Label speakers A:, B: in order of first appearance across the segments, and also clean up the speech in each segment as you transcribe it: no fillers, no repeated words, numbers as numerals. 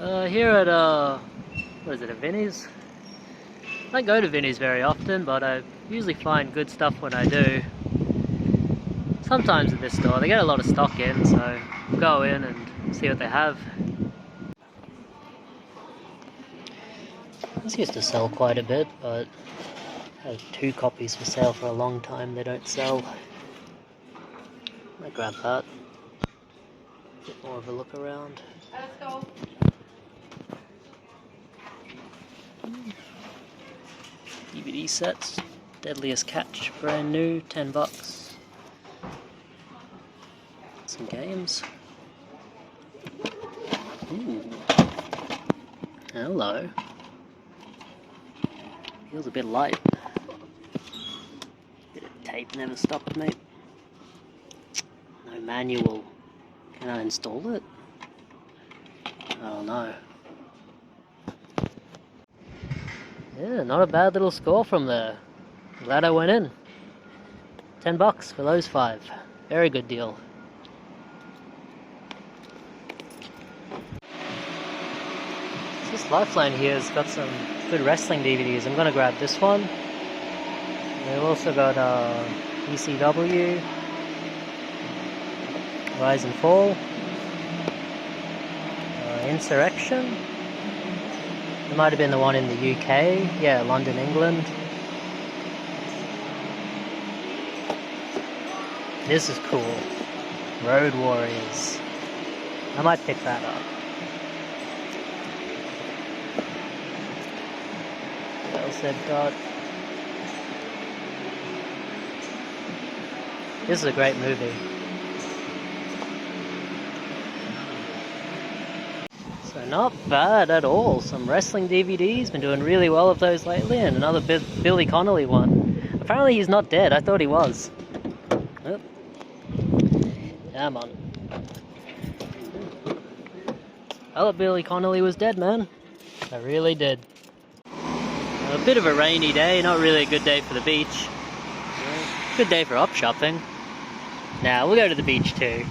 A: Here at, what is it, a Vinnie's? I don't go to Vinnie's very often, but I usually find good stuff when I do. Sometimes at this store, they get a lot of stock in, so I'll go in and see what they have. This used to sell quite a bit, but I had 2 copies for sale for a long time. They don't sell. I might grab that. Get more of a look around.
B: Let's go.
A: DVD sets, Deadliest Catch, brand new, $10. Some games. Ooh. Hello. Feels a bit light. Bit of tape never stopped me. No manual. Can I install it? I don't know. Yeah, not a bad little score from there. Glad I went in. $10 for those 5. Very good deal. This Lifeline here has got some good wrestling DVDs. I'm gonna grab this one. They've also got ECW, Rise and Fall, Insurrection. It might have been the one in the UK. Yeah, London, England. This is cool. Road Warriors. I might pick that up. What else they've got? This is a great movie. So not bad at all. Some wrestling DVDs, been doing really well of those lately, and another Billy Connolly one. Apparently he's not dead, I thought he was. Oh. Come on. I thought Billy Connolly was dead, man. I really did. A bit of a rainy day, not really a good day for the beach. Good day for up shopping. Now we'll go to the beach too.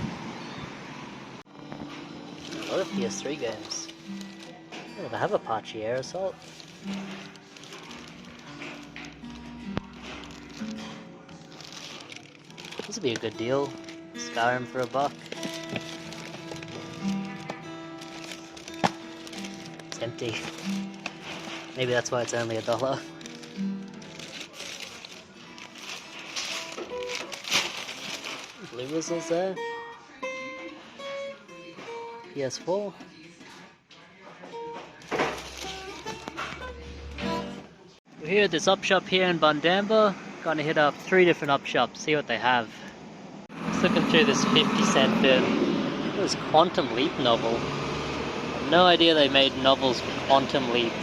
A: A lot of PS3 games. Oh, they have Apache Air Assault. This would be a good deal. Skyrim for $1. It's empty. Maybe that's why it's only $1. Blue Whistle's there. PS4. We're here at this up shop here in Bundamba. Gonna hit up 3 different up shops, see what they have. Just looking through this 50-cent bin. This Quantum Leap novel. I have no idea they made novels for Quantum Leap.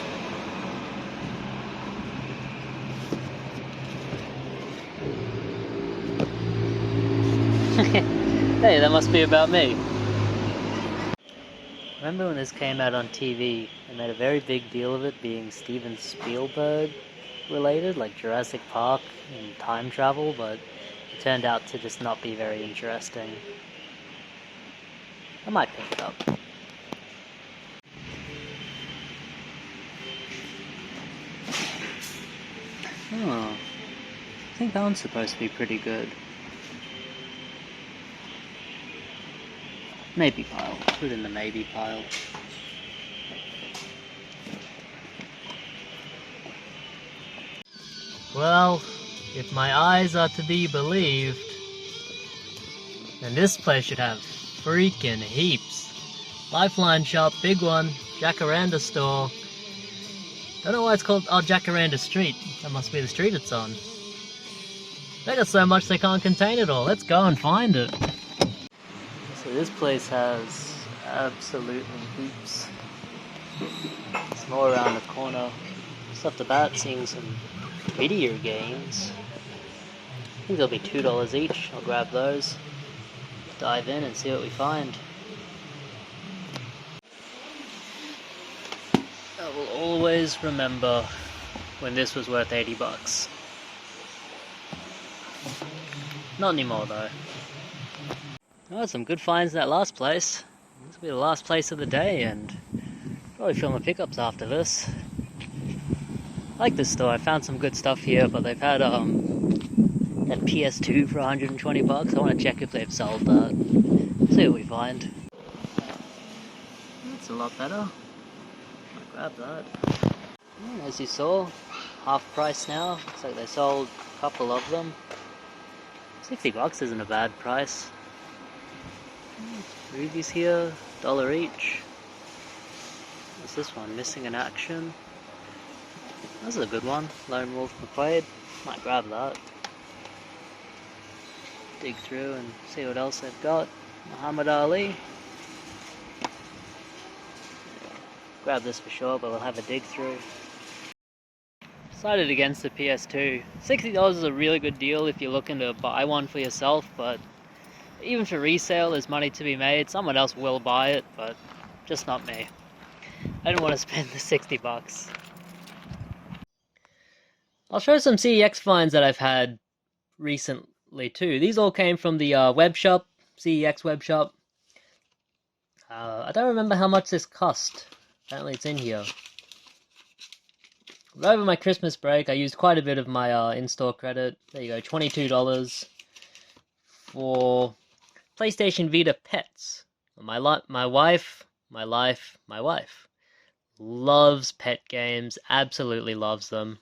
A: Hey, that must be about me. Remember when this came out on TV, they made a very big deal of it being Steven Spielberg related, like Jurassic Park and time travel, but it turned out to just not be very interesting. I might pick it up. Oh, I think that one's supposed to be pretty good. Maybe pile. Put it in the maybe pile. Well, if my eyes are to be believed, then this place should have freaking heaps. Lifeline shop, big one. Jacaranda store. Don't know why it's called Jacaranda Street. That must be the street it's on. They got so much they can't contain it all. Let's go and find it. So this place has absolutely heaps. It's more around the corner. Just off the bat, seeing some video games. I think they'll be $2 each. I'll grab those. Dive in and see what we find. I will always remember when this was worth $80. Not anymore though. Oh, some good finds in that last place. This will be the last place of the day, and Probably film the pickups after this. I like this store. I found some good stuff here, but they've had that PS2 for 120 bucks. I want to check if they've sold that. See what we find. That's a lot better. I'll grab that. As you saw, half price now. Looks like they sold a couple of them. 60 bucks isn't a bad price. Movies here, $1 each. What's this one? Missing in Action. This is a good one. Lone Wolf McQuaid. Might grab that. Dig through and see what else they've got. Muhammad Ali. Grab this for sure, but we'll have a dig through. Decided against the PS2. $60 is a really good deal if you're looking to buy one for yourself, but even for resale, there's money to be made. Someone else will buy it, but just not me. I didn't want to spend the 60 bucks. I'll show some CEX finds that I've had recently too. These all came from the web shop, CEX web shop. I don't remember how much this cost. Apparently it's in here. Over my Christmas break, I used quite a bit of my in-store credit. There you go, $22 for PlayStation Vita Pets. My wife loves pet games, absolutely loves them.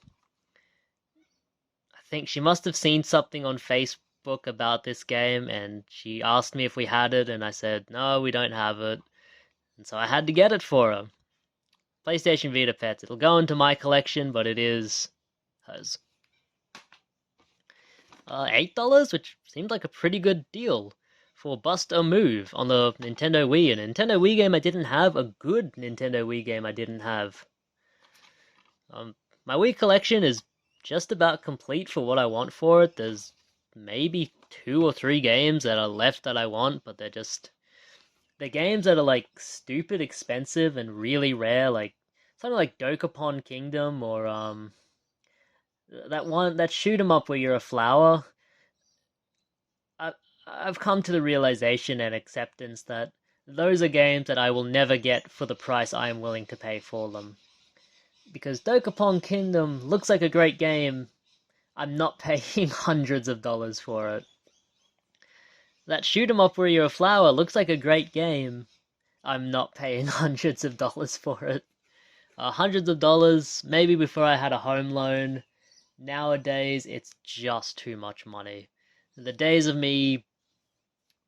A: I think she must have seen something on Facebook about this game, and she asked me if we had it, and I said, no, we don't have it. And so I had to get it for her. PlayStation Vita Pets. It'll go into my collection, but it is hers. $8, which seemed like a pretty good deal for Bust a Move on the Nintendo Wii. A Nintendo Wii game I didn't have, a good Nintendo Wii game I didn't have. My Wii collection is just about complete for what I want for it. There's maybe 2 or 3 games that are left that I want, but they're games that are like stupid expensive and really rare, like something like Dokapon Kingdom or that shoot 'em up where you're a flower. I've come to the realization and acceptance that those are games that I will never get for the price I am willing to pay for them. Because Dokapon Kingdom looks like a great game, I'm not paying hundreds of dollars for it. That shoot 'em up where you're a flower looks like a great game, I'm not paying hundreds of dollars for it. Hundreds of dollars, maybe before I had a home loan. Nowadays, it's just too much money. The days of me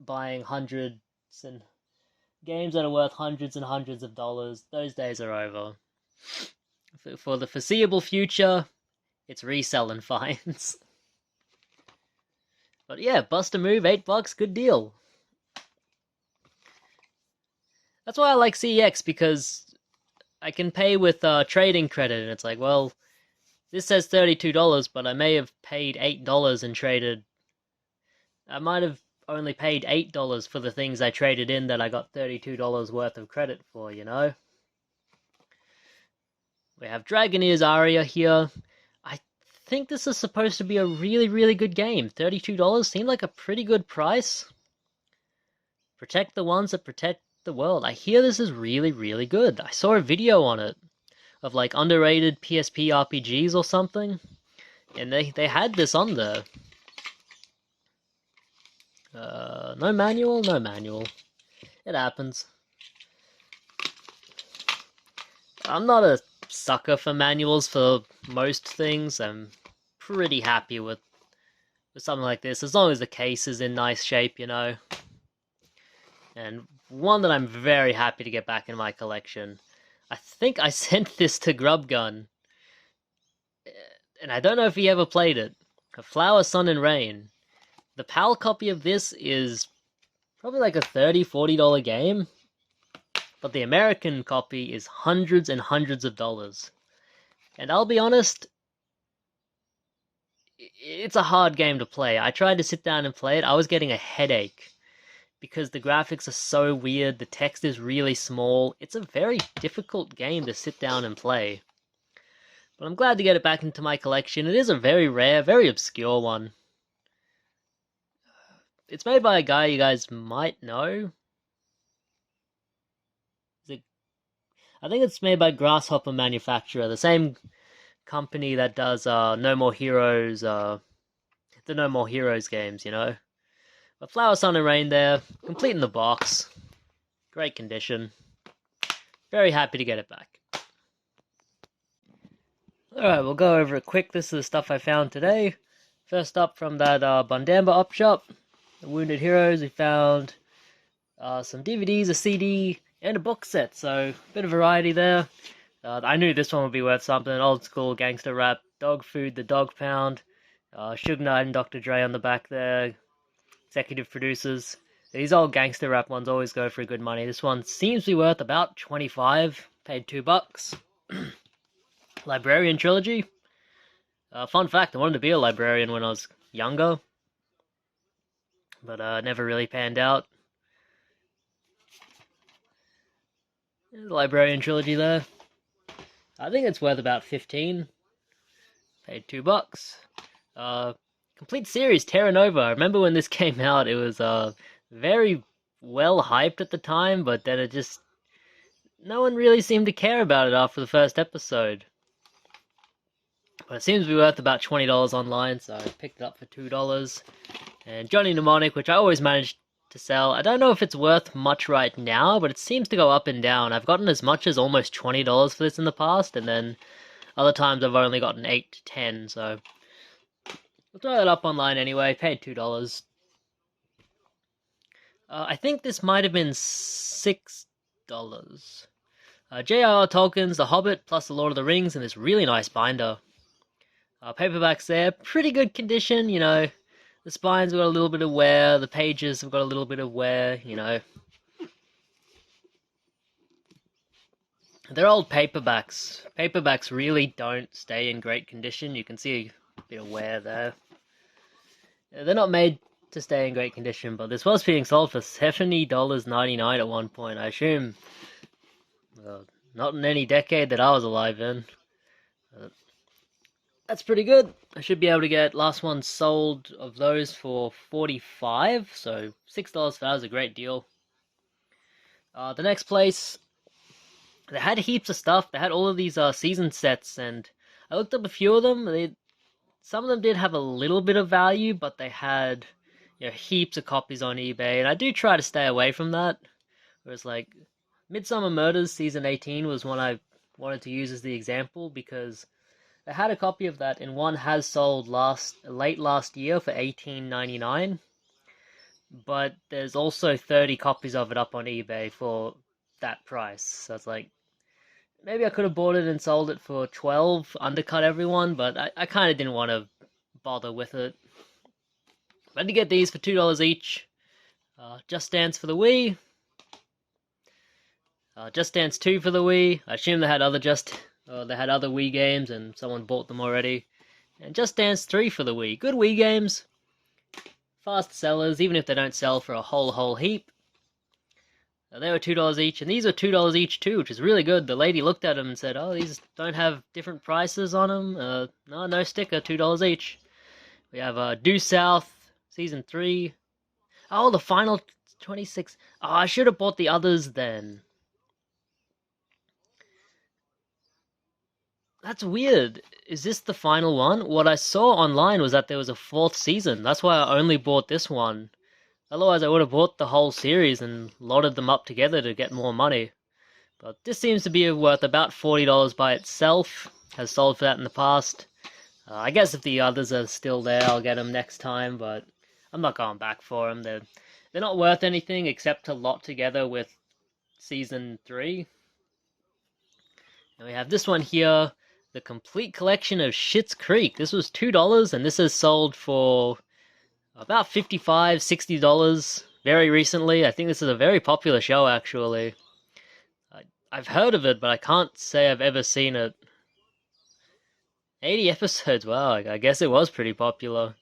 A: buying hundreds and games that are worth hundreds and hundreds of dollars, those days are over. For the foreseeable future, it's reselling finds. But yeah, Bust a Move, $8, good deal. That's why I like CEX, because I can pay with trading credit, and it's like, well, this says $32, but I may have paid $8 and traded. I might have only paid $8 for the things I traded in that I got $32 worth of credit for, you know? We have Dragoneer's Aria here. I think this is supposed to be a really, really good game. $32 seemed like a pretty good price. Protect the ones that protect the world. I hear this is really, really good. I saw a video on it of like underrated PSP RPGs or something, and they had this on there. No manual, no manual. It happens. I'm not a sucker for manuals for most things. I'm pretty happy with something like this, as long as the case is in nice shape, you know. And one that I'm very happy to get back in my collection. I think I sent this to Grubgun, and I don't know if he ever played it. A Flower, Sun, and Rain. The PAL copy of this is probably like a $30, $40 game, but the American copy is hundreds and hundreds of dollars. And I'll be honest, it's a hard game to play. I tried to sit down and play it. I was getting a headache because the graphics are so weird. The text is really small. It's a very difficult game to sit down and play. But I'm glad to get it back into my collection. It is a very rare, very obscure one. It's made by a guy you guys might know. I think it's made by Grasshopper Manufacturer, the same company that does No More Heroes, the No More Heroes games, you know. But Flower, Sun, and Rain there, complete in the box. Great condition. Very happy to get it back. Alright, we'll go over it quick. This is the stuff I found today. First up from that Bundamba op shop, the Wounded Heroes, we found some DVDs, a CD, and a box set, so a bit of variety there. I knew this one would be worth something. Old school gangster rap, Dog Food, The Dog Pound, Suge Knight and Dr. Dre on the back there, executive producers. These old gangster rap ones always go for good money. This one seems to be worth about 25, paid $2. Librarian Trilogy. Fun fact, I wanted to be a librarian when I was younger, but never really panned out. There's the Librarian Trilogy there. I think it's worth about 15. Paid $2. Complete series, Terra Nova. I remember when this came out, it was very well hyped at the time, but then it just... no one really seemed to care about it after the first episode. But it seems to be worth about $20 online, so I picked it up for $2. And Johnny Mnemonic, which I always managed to sell. I don't know if it's worth much right now, but it seems to go up and down. I've gotten as much as almost $20 for this in the past, and then other times I've only gotten 8 to 10, so I'll throw it up online anyway. Paid $2. I think this might have been $6. J.R.R. Tolkien's The Hobbit plus The Lord of the Rings in this really nice binder. Paperbacks there, pretty good condition, you know. The spines have got a little bit of wear, the pages have got a little bit of wear, you know. They're old paperbacks. Paperbacks really don't stay in great condition. You can see a bit of wear there. They're not made to stay in great condition, but this was being sold for $70.99 at one point. I assume not in any decade that I was alive in. That's pretty good. I should be able to get last one sold of those for $45, so $6 for that is a great deal. The next place, they had heaps of stuff. They had all of these season sets, and I looked up a few of them. Some of them did have a little bit of value, but they had, you know, heaps of copies on eBay, and I do try to stay away from that. Whereas, like, Midsummer Murders Season 18 was one I wanted to use as the example, because I had a copy of that, and one has sold late last year for $18.99. But there's also 30 copies of it up on eBay for that price. So it's like, maybe I could have bought it and sold it for $12, undercut everyone, but I kind of didn't want to bother with it. But I had to get these for $2 each. Just Dance for the Wii. Just Dance 2 for the Wii. I assume they had other Wii games and someone bought them already. And Just Dance 3 for the Wii. Good Wii games. Fast sellers, even if they don't sell for a whole heap. They were $2 each, and these were $2 each too, which is really good. The lady looked at them and said, "Oh, these don't have different prices on them. No sticker, $2 each." We have Due South, Season 3. Oh, the final 26. Oh, I should have bought the others then. That's weird. Is this the final one? What I saw online was that there was a 4th season. That's why I only bought this one. Otherwise, I would have bought the whole series and loaded them up together to get more money. But this seems to be worth about $40 by itself. Has sold for that in the past. I guess if the others are still there, I'll get them next time, but I'm not going back for them. They're not worth anything except to lot together with Season 3. And we have this one here, the complete collection of Schitt's Creek. This was $2, and this has sold for about $55, $60 very recently. I think this is a very popular show, actually. I've heard of it, but I can't say I've ever seen it. 80 episodes, wow, I guess it was pretty popular.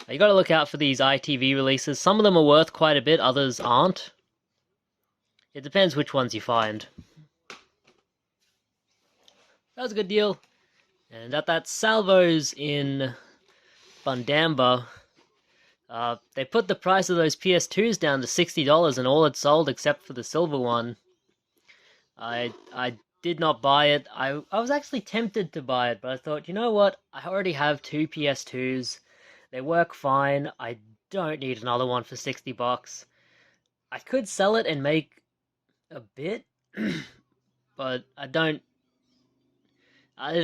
A: You gotta look out for these ITV releases. Some of them are worth quite a bit, others aren't. It depends which ones you find. That was a good deal. And at that Salvo's in Bundamba, they put the price of those PS2s down to $60, and all had sold except for the silver one. I did not buy it. I was actually tempted to buy it, but I thought, you know what? I already have two PS2s. They work fine. I don't need another one for $60. I could sell it and make a bit, but I didn't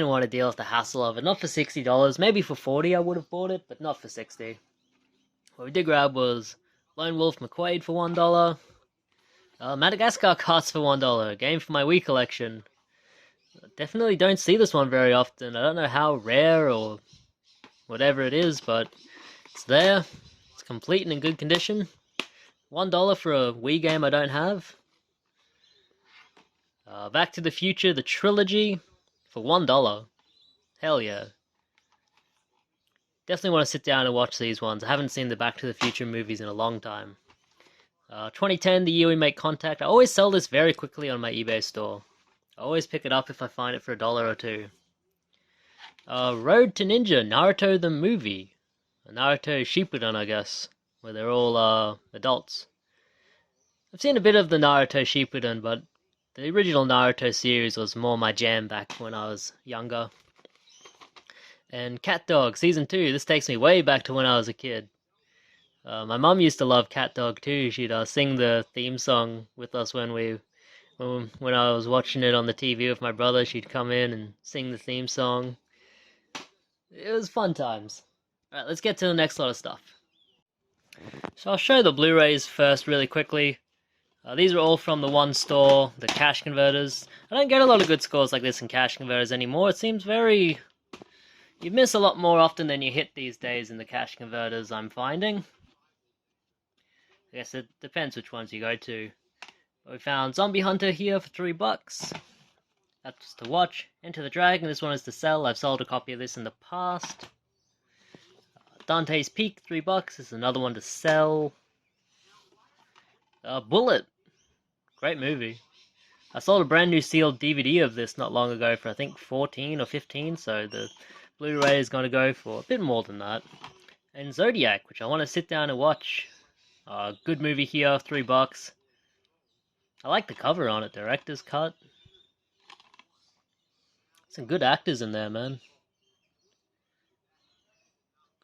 A: want to deal with the hassle of it. Not for $60. Maybe for 40 I would have bought it, but not for 60. What we did grab was Lone Wolf McQuaid for $1. Madagascar cards for $1. Game for my Wii collection. Definitely don't see this one very often. I don't know how rare or whatever it is, but it's there. It's complete and in good condition. $1 for a Wii game I don't have. Back to the Future, the trilogy, for $1. Hell yeah. Definitely want to sit down and watch these ones. I haven't seen the Back to the Future movies in a long time. 2010, the year we make contact. I always sell this very quickly on my eBay store. I always pick it up if I find it for $1 or $2. Road to Ninja, Naruto the movie. Naruto Shippuden, I guess, where they're all adults. I've seen a bit of the Naruto Shippuden, but the original Naruto series was more my jam back when I was younger. And Cat Dog Season 2, this takes me way back to when I was a kid. My mum used to love Cat Dog too. She'd sing the theme song with us when I was watching it on the TV with my brother. She'd come in and sing the theme song. It was fun times. Alright, let's get to the next lot of stuff. So I'll show the Blu-rays first really quickly. These are all from the one store, the cash converters. I don't get a lot of good scores like this in cash converters anymore. It seems very... You miss a lot more often than you hit these days in the cash converters, I'm finding. I guess it depends which ones you go to. We found Zombie Hunter here for $3. That's to watch. Enter the Dragon, this one is to sell. I've sold a copy of this in the past. Dante's Peak, $3. This is another one to sell. Bullet. Great movie. I sold a brand new sealed DVD of this not long ago for I think 14 or 15, so the Blu-ray is going to go for a bit more than that. And Zodiac, which I want to sit down and watch. Good movie here, $3. I like the cover on it, director's cut. Some good actors in there, man.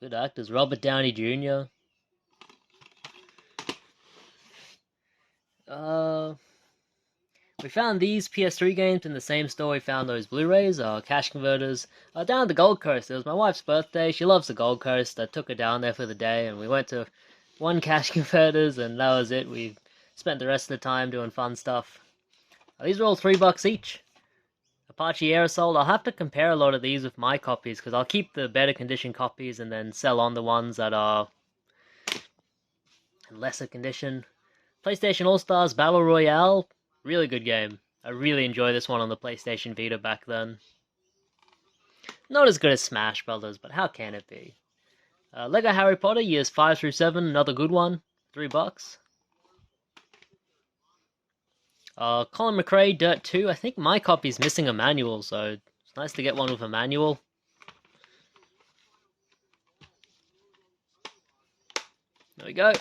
A: Good actors. Robert Downey Jr. We found these PS3 games in the same store we found those Blu-rays, cash converters. Down at the Gold Coast. It was my wife's birthday. She loves the Gold Coast. I took her down there for the day, and we went to one cash converters, and that was it. We spent the rest of the time doing fun stuff. These are all $3 each. Apache Aerosol. I'll have to compare a lot of these with my copies, because I'll keep the better condition copies and then sell on the ones that are in lesser condition. PlayStation All-Stars Battle Royale. Really good game. I really enjoyed this one on the PlayStation Vita back then. Not as good as Smash Brothers, but how can it be? Lego Harry Potter, years 5 through 7, another good one, $3. Colin McRae, Dirt 2, I think my copy's missing a manual, so it's nice to get one with a manual. There we go.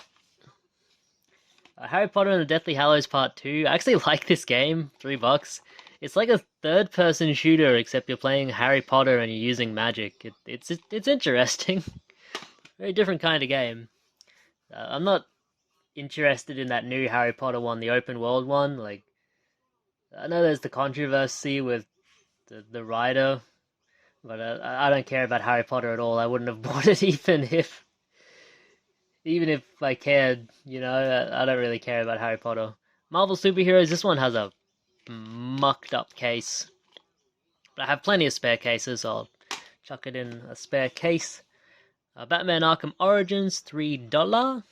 A: Harry Potter and the Deathly Hallows Part 2. I actually like this game, $3. It's like a third-person shooter, except you're playing Harry Potter and you're using magic. It's interesting. Very different kind of game. I'm not interested in that new Harry Potter one, the open world one. Like, I know there's the controversy with the writer, but I don't care about Harry Potter at all. I wouldn't have bought it even if I cared, you know. I don't really care about Harry Potter. Marvel Superheroes, this one has a mucked up case. But I have plenty of spare cases, so I'll chuck it in a spare case. Batman Arkham Origins, $3.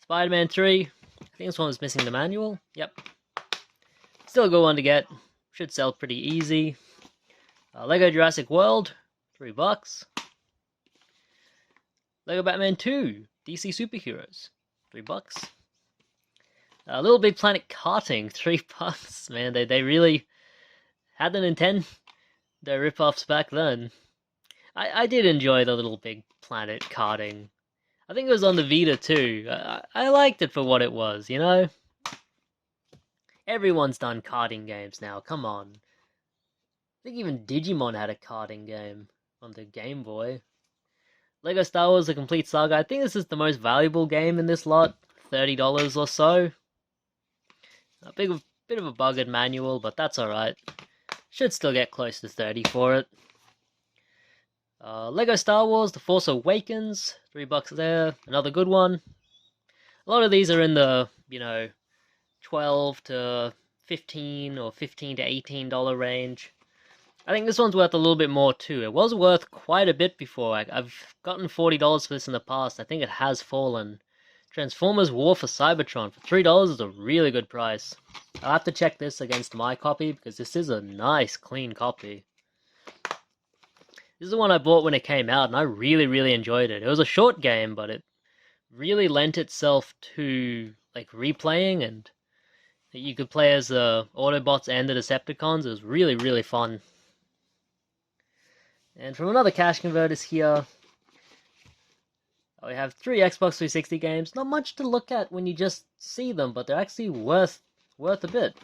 A: Spider-Man 3, I think this one was missing the manual. Yep. Still a good one to get. Should sell pretty easy. Lego Jurassic World, $3. Lego Batman 2, DC Superheroes, $3. Little Big Planet Karting, $3. Man, they really had the Nintendo rip-offs back then. I did enjoy the Little Big Planet karting. I think it was on the Vita too. I liked it for what it was, you know? Everyone's done karting games now, come on. I think even Digimon had a karting game on the Game Boy. Lego Star Wars The Complete Saga, I think this is the most valuable game in this lot. $30 or so. A bit of a buggered manual, but that's alright. Should still get close to 30 for it. Lego Star Wars The Force Awakens, $3 there, another good one. A lot of these are in the, 12 to 15 or 15 to $18 range. I think this one's worth a little bit more too. It was worth quite a bit before. I've gotten $40 for this in the past. I think it has fallen. Transformers War for Cybertron for $3 is a really good price. I'll have to check this against my copy because this is a nice, clean copy. This is the one I bought when it came out and I really, really enjoyed it. It was a short game, but it really lent itself to like replaying, and you could play as the Autobots and the Decepticons. It was really, really fun. And from another cash converters here, we have 3 Xbox 360 games. Not much to look at when you just see them, but they're actually worth a bit.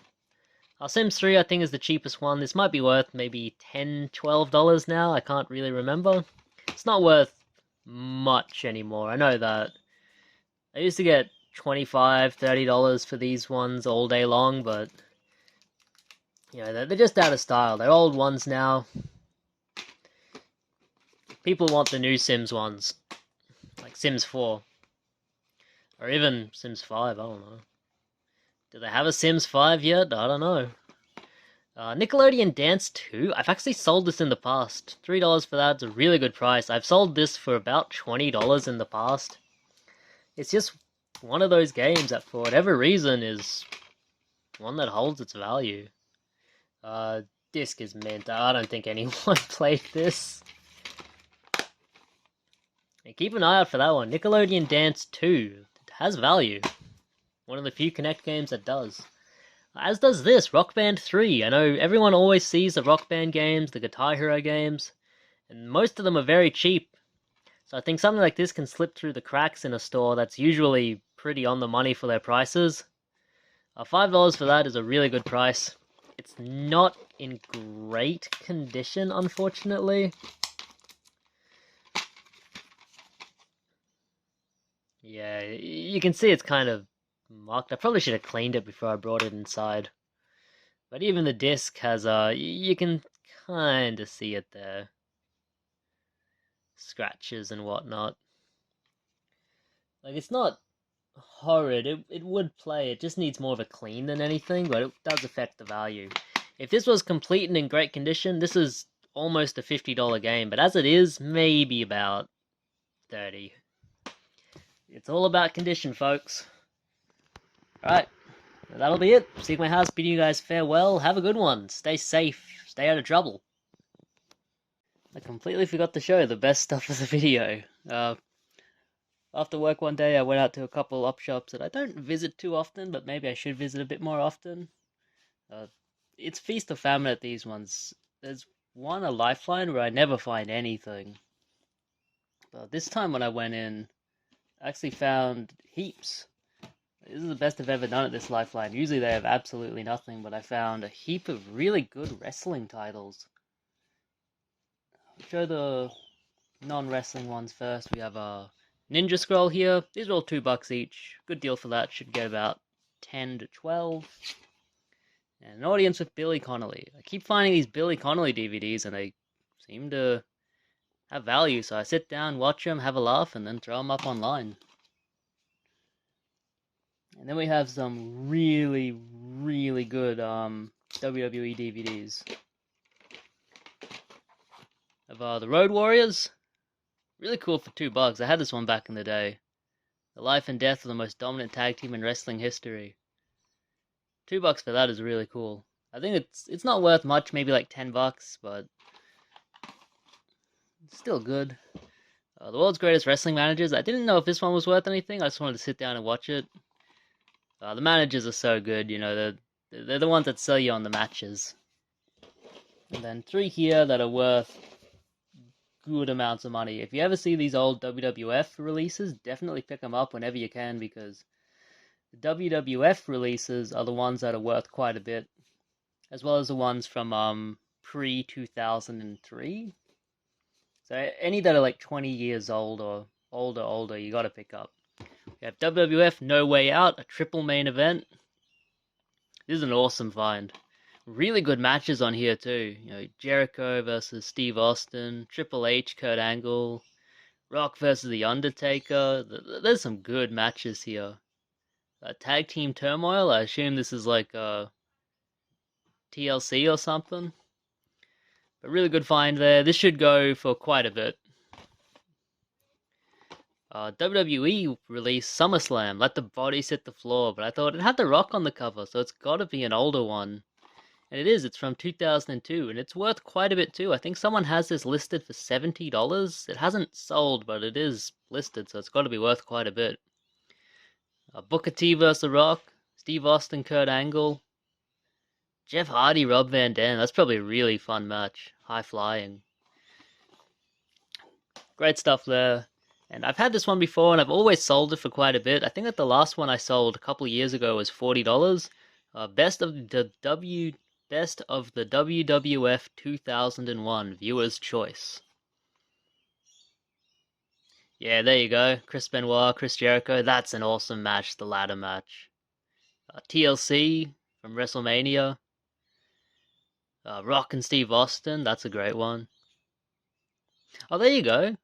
A: Sims 3 I think is the cheapest one. This might be worth maybe $10, $12 now. I can't really remember. It's not worth much anymore. I know that. I used to get $25, $30 for these ones all day long, but they're just out of style. They're old ones now. People want the new Sims ones, like Sims 4, or even Sims 5, I don't know. Do they have a Sims 5 yet? I don't know. Nickelodeon Dance 2, I've actually sold this in the past. $3 for that's a really good price. I've sold this for about $20 in the past. It's just one of those games that for whatever reason is one that holds its value. Disc is mint. I don't think anyone played this. And keep an eye out for that one. Nickelodeon Dance 2. It has value. One of the few Kinect games that does. As does this, Rock Band 3. I know everyone always sees the Rock Band games, the Guitar Hero games, and most of them are very cheap. So I think something like this can slip through the cracks in a store that's usually pretty on the money for their prices. $5 for that is a really good price. It's not in great condition, unfortunately. Yeah, you can see it's kind of marked. I probably should have cleaned it before I brought it inside. But even the disc has you can kind of see it there. Scratches and whatnot. Like, it's not horrid. It would play. It just needs more of a clean than anything, but it does affect the value. If this was complete and in great condition, this is almost a $50 game. But as it is, maybe about $30. It's all about condition, folks. Alright, that'll be it. Sigma House bidding you guys farewell. Have a good one. Stay safe. Stay out of trouble. I completely forgot to show the best stuff of the video. After work one day, I went out to a couple op shops that I don't visit too often, but maybe I should visit a bit more often. It's feast or famine at these ones. There's one, a Lifeline, where I never find anything. But this time when I went in, I actually found heaps. This is the best I've ever done at this Lifeline. Usually they have absolutely nothing, but I found a heap of really good wrestling titles. I'll show the non-wrestling ones first. We have a Ninja Scroll here. These are all $2 each. Good deal for that. Should get about 10 to 12. And an Audience with Billy Connolly. I keep finding these Billy Connolly DVDs and they seem to have value, so I sit down, watch them, have a laugh, and then throw them up online. And then we have some really, really good WWE DVDs. Of the Road Warriors. Really cool for $2. I had this one back in the day. The life and death of the most dominant tag team in wrestling history. $2 for that is really cool. I think it's not worth much, maybe like $10, but it's still good. The World's Greatest Wrestling Managers. I didn't know if this one was worth anything. I just wanted to sit down and watch it. The managers are so good, they're the ones that sell you on the matches. And then 3 here that are worth good amounts of money. If you ever see these old WWF releases, definitely pick them up whenever you can, because The WWF releases are the ones that are worth quite a bit, as well as the ones from pre 2003. So any that are like 20 years old or older, you got to pick up. We have WWF No Way Out, a triple main event. This is an awesome find. Really good matches on here too. Jericho versus Steve Austin, Triple H, Kurt Angle, Rock versus The Undertaker. There's some good matches here. Tag Team Turmoil. I assume this is like TLC or something. But really good find there. This should go for quite a bit. WWE released SummerSlam, Let the Bodies Hit the Floor, but I thought it had The Rock on the cover, so it's got to be an older one. And it is, it's from 2002, and it's worth quite a bit too. I think someone has this listed for $70. It hasn't sold, but it is listed, so it's got to be worth quite a bit. Booker T vs. The Rock, Steve Austin, Kurt Angle, Jeff Hardy, Rob Van Dam. That's probably a really fun match. High flying. Great stuff there. And I've had this one before, and I've always sold it for quite a bit. I think that the last one I sold a couple of years ago was $40. Best of the WWF 2001 Viewer's Choice. Yeah, there you go. Chris Benoit, Chris Jericho. That's an awesome match, the ladder match. TLC from WrestleMania. Rock and Steve Austin. That's a great one. Oh, there you go.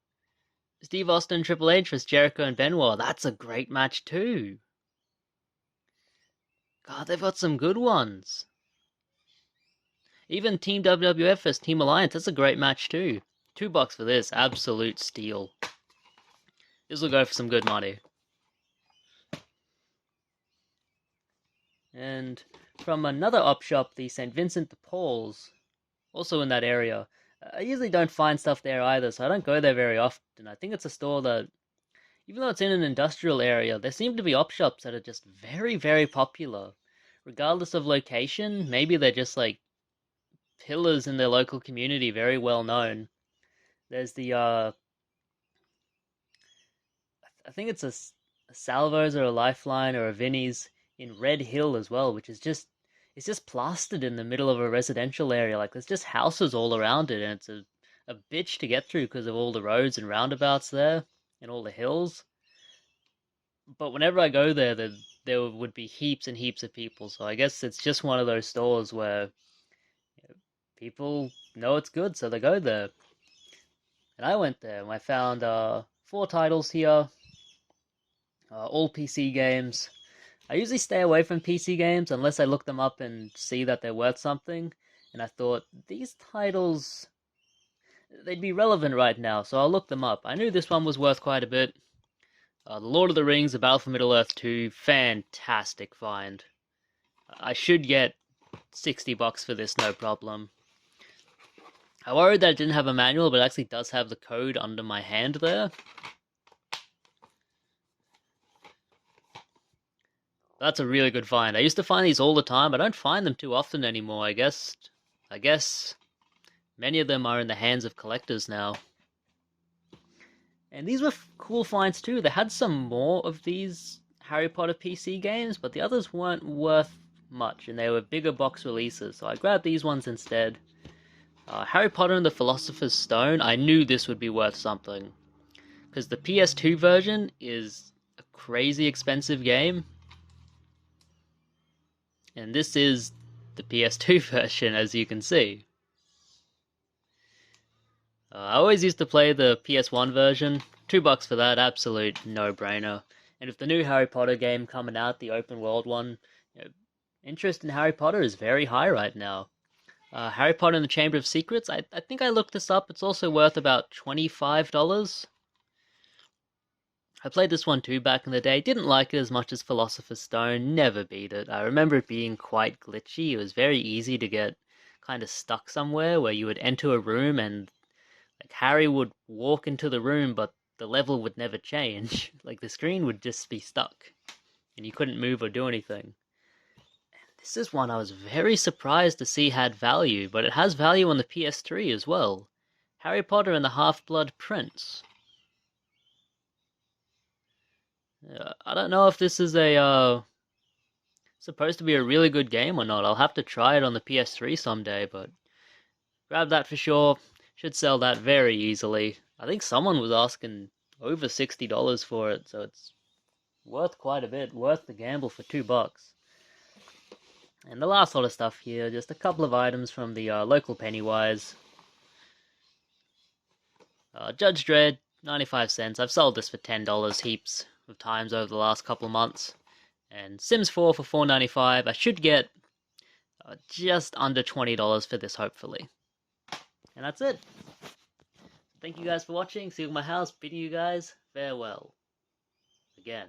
A: Steve Austin, Triple H vs. Jericho and Benoit. That's a great match too. God, they've got some good ones. Even Team WWF vs. Team Alliance. That's a great match too. $2 for this. Absolute steal. This will go for some good money. And from another op shop, the St. Vincent de Paul's, also in that area. I usually don't find stuff there either, so I don't go there very often. I think it's a store that, even though it's in an industrial area, there seem to be op shops that are just very, very popular. Regardless of location, maybe they're just like pillars in their local community, very well known. There's the, I think it's a Salvo's or a Lifeline or a Vinnie's in Red Hill as well, which is just, it's just plastered in the middle of a residential area. Like, there's just houses all around it, and it's a bitch to get through because of all the roads and roundabouts there and all the hills. But whenever I go there, there would be heaps and heaps of people. So I guess it's just one of those stores where people know it's good, so they go there. And I went there and I found 4 titles here, all PC games. I usually stay away from PC games unless I look them up and see that they're worth something. And I thought, these titles, they'd be relevant right now, so I'll look them up. I knew this one was worth quite a bit. The Lord of the Rings, The Battle for Middle-earth 2, fantastic find. I should get $60 for this, no problem. I worried that it didn't have a manual, but it actually does have the code under my hand there. That's a really good find. I used to find these all the time. I don't find them too often anymore, I guess many of them are in the hands of collectors now. And these were cool finds too. They had some more of these Harry Potter PC games, but the others weren't worth much, and they were bigger box releases, so I grabbed these ones instead. Harry Potter and the Philosopher's Stone, I knew this would be worth something, because the PS2 version is a crazy expensive game. And this is the PS2 version, as you can see. I always used to play the PS1 version. $2 for that, absolute no-brainer. And with the new Harry Potter game coming out, the open world one, interest in Harry Potter is very high right now. Harry Potter and the Chamber of Secrets, I think I looked this up. It's also worth about $25. I played this one too back in the day. Didn't like it as much as Philosopher's Stone. Never beat it. I remember it being quite glitchy. It was very easy to get kind of stuck somewhere where you would enter a room and like Harry would walk into the room, but the level would never change. Like the screen would just be stuck and you couldn't move or do anything. And this is one I was very surprised to see had value, but it has value on the PS3 as well. Harry Potter and the Half-Blood Prince. I don't know if this is a supposed to be a really good game or not. I'll have to try it on the PS3 someday, but grab that for sure. Should sell that very easily. I think someone was asking over $60 for it, so it's worth quite a bit. Worth the gamble for $2. And the last lot of stuff here, just a couple of items from the local Pennywise. Judge Dredd, 95 cents. I've sold this for $10 heaps of times over the last couple of months. And Sims 4 for $4.95. I should get just under $20 for this, hopefully. And that's it. Thank you guys for watching. See you at my house. Bidding you guys farewell. Again.